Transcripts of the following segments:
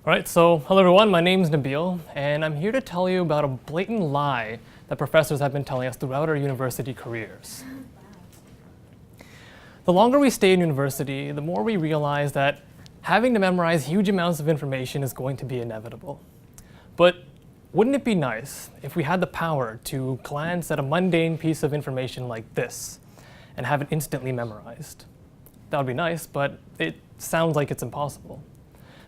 All right, so hello everyone, my name's Nabil, and I'm here to tell you about a blatant lie that professors have been telling us throughout our university careers. The longer we stay in university, the more we realize that having to memorize huge amounts of information is going to be inevitable. But wouldn't it be nice if we had the power to glance at a mundane piece of information like this and have it instantly memorized? That would be nice, but it sounds like it's impossible.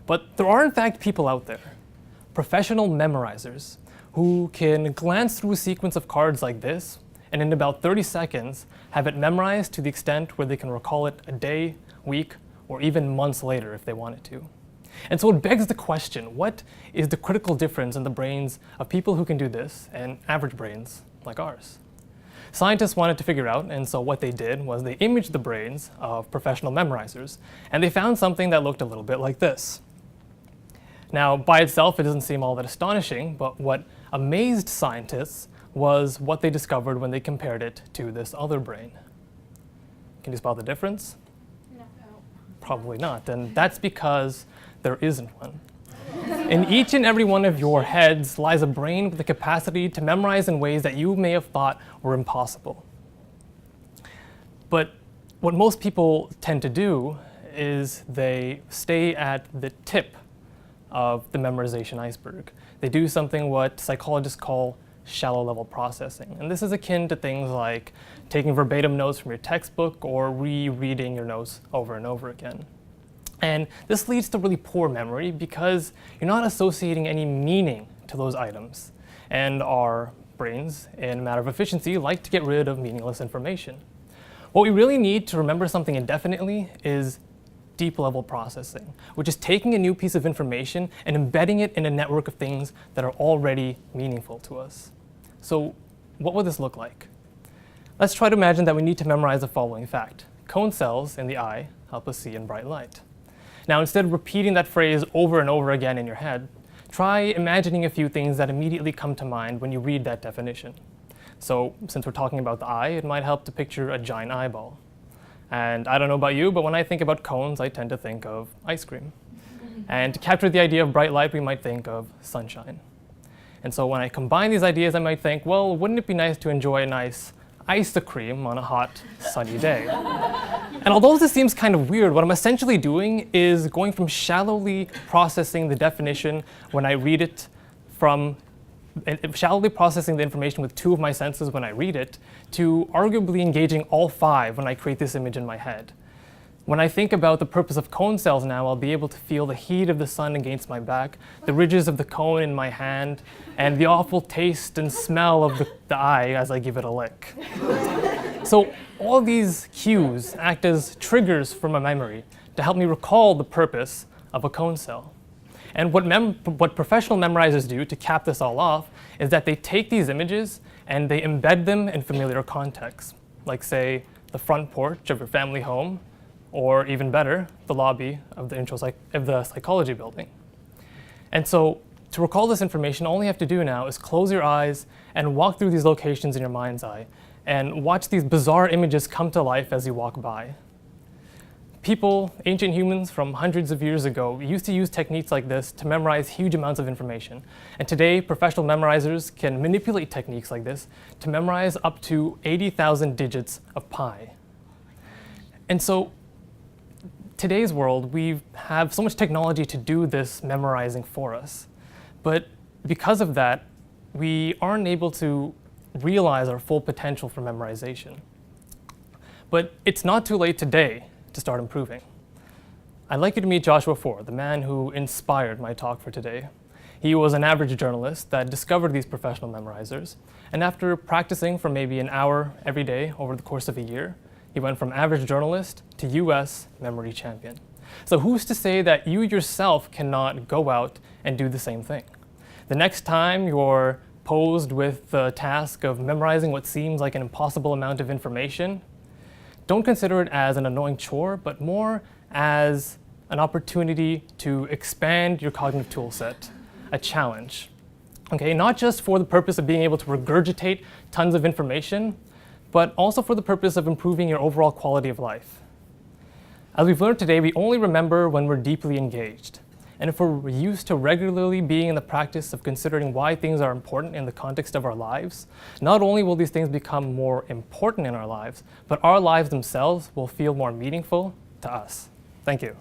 But there are in fact people out there, professional memorizers, who can glance through a sequence of cards like this and in about 30 seconds have it memorized to the extent where they can recall it a day, week, or even months later if they wanted to. And so it begs the question, what is the critical difference in the brains of people who can do this and average brains like ours? Scientists wanted to figure out, and so what they did was they imaged the brains of professional memorizers, and they found something that looked a little bit like this. Now, by itself, it doesn't seem all that astonishing, but what amazed scientists was what they discovered when they compared it to this other brain. Can you spot the difference? No. Probably not, and that's because there isn't one. In each and every one of your heads lies a brain with the capacity to memorize in ways that you may have thought were impossible. But what most people tend to do is they stay at the tip of the memorization iceberg. They do something what psychologists call shallow level processing. And this is akin to things like taking verbatim notes from your textbook or rereading your notes over and over again. And this leads to really poor memory because you're not associating any meaning to those items. And our brains, in a matter of efficiency, like to get rid of meaningless information. What we really need to remember something indefinitely is deep level processing, which is taking a new piece of information and embedding it in a network of things that are already meaningful to us. So what would this look like? Let's try to imagine that we need to memorize the following fact. Cone cells in the eye help us see in bright light. Now, instead of repeating that phrase over and over again in your head, try imagining a few things that immediately come to mind when you read that definition. So since we're talking about the eye, it might help to picture a giant eyeball. And I don't know about you, but when I think about cones, I tend to think of ice cream. And to capture the idea of bright light, we might think of sunshine. And so when I combine these ideas, I might think, well, wouldn't it be nice to enjoy a nice ice cream on a hot, sunny day? And although this seems kind of weird, what I'm essentially doing is going from shallowly processing the definition when I read it shallowly processing the information with two of my senses when I read it, to arguably engaging all five when I create this image in my head. When I think about the purpose of cone cells now, I'll be able to feel the heat of the sun against my back, the ridges of the cone in my hand, and the awful taste and smell of the eye as I give it a lick. So all these cues act as triggers for my memory to help me recall the purpose of a cone cell. And what professional memorizers do to cap this all off is that they take these images and they embed them in familiar contexts, like say the front porch of your family home, or even better, the lobby of the psychology building. And so to recall this information, all you have to do now is close your eyes and walk through these locations in your mind's eye and watch these bizarre images come to life as you walk by. People, ancient humans from hundreds of years ago, used to use techniques like this to memorize huge amounts of information. And today, professional memorizers can manipulate techniques like this to memorize up to 80,000 digits of pi. And so, today's world, we have so much technology to do this memorizing for us. But because of that, we aren't able to realize our full potential for memorization. But it's not too late today to start improving. I'd like you to meet Joshua Ford, the man who inspired my talk for today. He was an average journalist that discovered these professional memorizers, and after practicing for maybe an hour every day over the course of a year, he went from average journalist to US memory champion. So who's to say that you yourself cannot go out and do the same thing? The next time you're posed with the task of memorizing what seems like an impossible amount of information, don't consider it as an annoying chore, but more as an opportunity to expand your cognitive tool set, a challenge. Okay, not just for the purpose of being able to regurgitate tons of information, but also for the purpose of improving your overall quality of life. As we've learned today, we only remember when we're deeply engaged. And if we're used to regularly being in the practice of considering why things are important in the context of our lives, not only will these things become more important in our lives, but our lives themselves will feel more meaningful to us. Thank you.